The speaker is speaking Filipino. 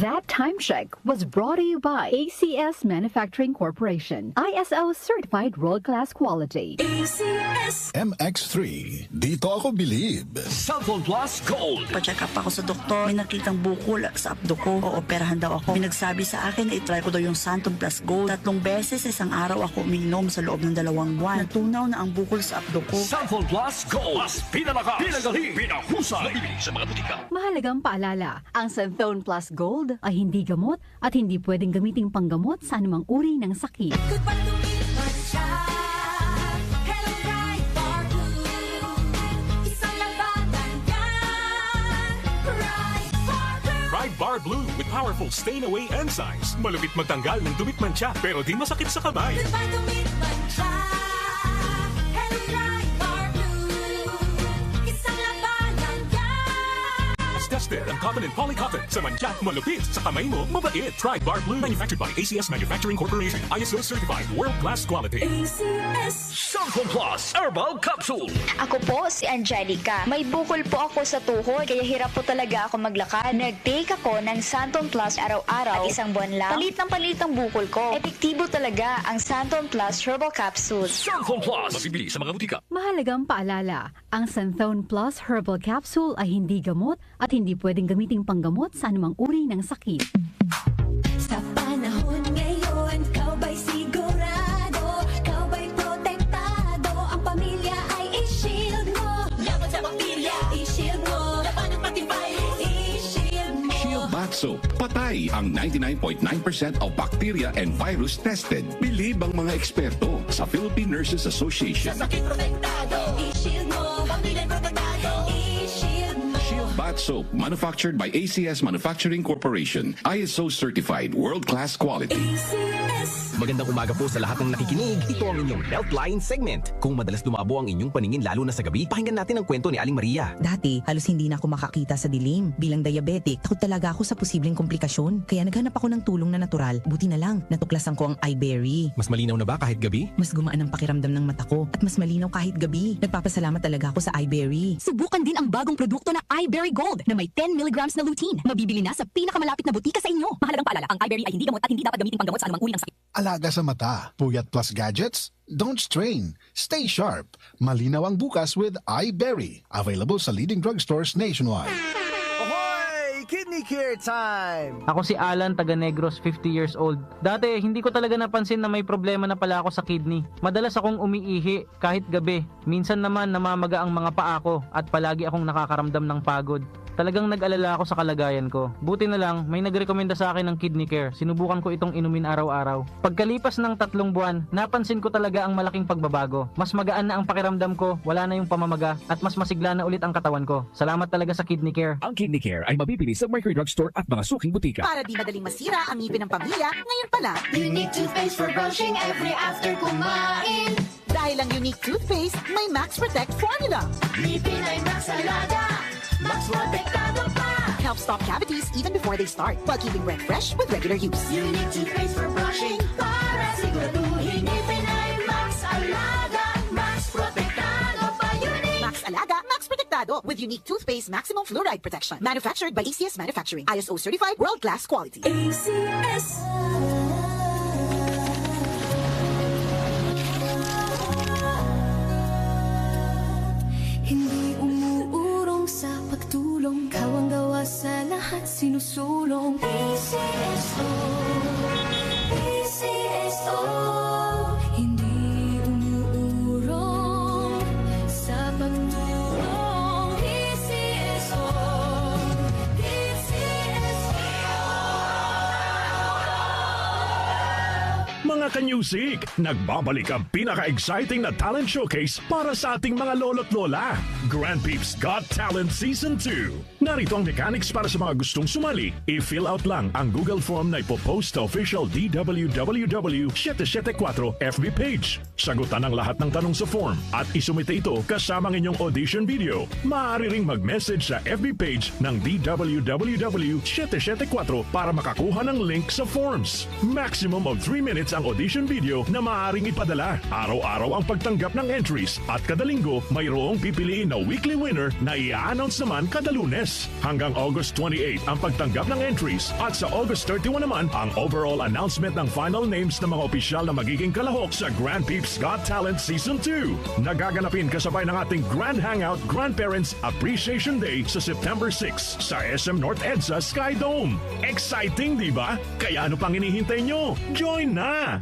That time check was brought to you by ACS Manufacturing Corporation. ISO certified world-class quality. ACS MX3. Dito ako bilib. Cellphone Plus Gold. Pa-check up ako sa doktor. May nakitang bukol sa abdo ko. Ooperahan daw ako. May nagsabi sa akin na itry ko daw yung Santon Plus Gold. 3 beses isang araw ako uminom sa loob ng 2 buwan. Natunaw na ang bukol sa abdo ko. Cellphone Plus Gold. Mas pinalakas, pinagaling, pinahusay. Nabibili sa mga butika. Mahalagang paalala, ang Santhone Plus Gold ay hindi gamot at hindi pwedeng gamiting panggamot sa anumang uri ng sakit. Goodbye to Midnight Shine. Hello, Bright Bar Blue. Isang labanan yan. Bright Bar Blue. Bright Bar Blue with powerful stain-away enzymes. Malupit magtanggal ng dumi mancha pero di masakit sa kamay. Goodbye to Midnight Shine. Hello, Bright Bar Blue. Isang labanan yan. As tested ang cotton and polycotton sa mancha, malupit sa kamay mo, mabait. Bright Bar Blue manufactured by ACS Manufacturing Corporation. ISO certified world-class quality. ACS. Cellphone Plus Herbal Capsule. Ako po si Angelica. May bukol po ako sa tuhod, kaya hirap po talaga ako maglakad. Nag-take ako ng Santon Plus araw-araw at isang buwan lang. Palit ang bukol ko. Epektibo talaga ang Santon Plus Herbal Capsule. Cellphone Plus. Mabibili sa mga butika. Mahalagang paalala, ang Santhone Plus Herbal Capsule ay hindi gamot at hindi pwedeng gamiting panggamot sa anumang uri ng sakit. Sa panahon ngayon, kau ba'y sigurado? Kau ba'y protektado? Ang pamilya ay i-shield mo. Laban sa bakterya, i-shield mo. Laban ng matibay, i-shield mo. Shield Bath Soap. Patay ang 99.9% of bacteria and virus tested. Bilib ang mga eksperto sa Philippine Nurses Association. Sa sakit protektado, i-shield mo. Pamilya protektado, i-shield mo. Shield Bath Soap, manufactured by ACS Manufacturing Corporation. ISO certified world-class quality. ACS. Magandang umaga po sa lahat ng nakikinig. Ito ang inyong Healthline segment. Kung madalas lumabo ang inyong paningin lalo na sa gabi, pakinggan natin ang kwento ni Aling Maria. Dati, halos hindi na ako makakita sa dilim. Bilang diabetic, takot talaga ako sa posibleng komplikasyon. Kaya naghanap ako ng tulong na natural. Buti na lang, natuklasan ko ang iBerry. Mas malinaw na ba kahit gabi? Mas gumaan ang pakiramdam ng mata ko at mas malinaw kahit gabi. Nagpapasalamat talaga ako sa iBerry. Subukan din ang bagong produkto na iBerry Gold na may 10 mg na lutein. Mabibili na sa pinakamalapit na butika sa inyo. Mahalagang paalala, ang iBerry ay hindi gamot at hindi dapat gamitin panggamot sa anumang uri ng sakit. Alaga sa mata. Puyat plus gadgets? Don't strain. Stay sharp. Malinaw ang bukas with iBerry. Available sa leading drugstores nationwide. Ahoy! Kidney Care Time! Ako si Alan, taga Negros, 50 years old. Dati, hindi ko talaga napansin na may problema na pala ako sa kidney. Madalas akong umiihi kahit gabi. Minsan naman namamaga ang mga paa ko at palagi akong nakakaramdam ng pagod. Talagang nag-alala ako sa kalagayan ko. Buti na lang, may nagrekomenda sa akin ng Kidney Care. Sinubukan ko itong inumin araw-araw. Pagkalipas ng 3 buwan, napansin ko talaga ang malaking pagbabago. Mas magaan na ang pakiramdam ko, wala na yung pamamaga, at mas masigla na ulit ang katawan ko. Salamat talaga sa Kidney Care. Ang Kidney Care ay mabibili sa Mercury Drugstore at mga suking butika. Para di madaling masira ang ngipin ng pamilya, ngayon pa lang. Unique toothpaste for brushing every after kumain. Dahil ang unique toothpaste, may Max Protect formula. Ngipin ay Max Alaga. Max protektado pa. Helps stop cavities even before they start, while keeping breath fresh with regular use. Unique toothpaste for brushing para siguraduhin ngipin ay Max Alaga. Max protektado pa. Unique. Max Alaga, Max Protectado with unique toothpaste maximum fluoride protection. Manufactured by ACS Manufacturing. ISO certified world-class quality. ACS. Hindi umuurong sa pagtulong, kawang gawa sa lahat sinusulong. PCSO, PCSO. Hindi umuurong sa pagtulong. PCSO, PCSO. Mga kanyusik, nagbabalik ang pinaka-exciting na talent showcase para sa ating mga lolo't lola. Grand Peeps Got Talent Season 2. Narito ang mechanics para sa mga gustong sumali. I-fill out lang ang Google form na ipopost sa official DWWW 774 FB page. Sagutan ang lahat ng tanong sa form at isumite ito kasama ng inyong audition video. Maaari ring mag-message sa FB page ng DWWW 774 para makakuha ng link sa forms. Maximum of 3 minutes ang audition video na maaaring ipadala. Araw-araw ang pagtanggap ng entries at kada linggo mayroong pipiliin na weekly winner na i-announce naman kada Lunes. Yes! Hanggang August 28 ang pagtanggap ng entries at sa August 31 naman ang overall announcement ng final names ng mga opisyal na magiging kalahok sa Grand Peeps Got Talent Season 2. Nagaganapin kasabay ng ating Grand Hangout Grandparents Appreciation Day sa September 6 sa SM North EDSA Sky Dome. Exciting, di ba? Kaya ano pang hinihintay nyo? Join na!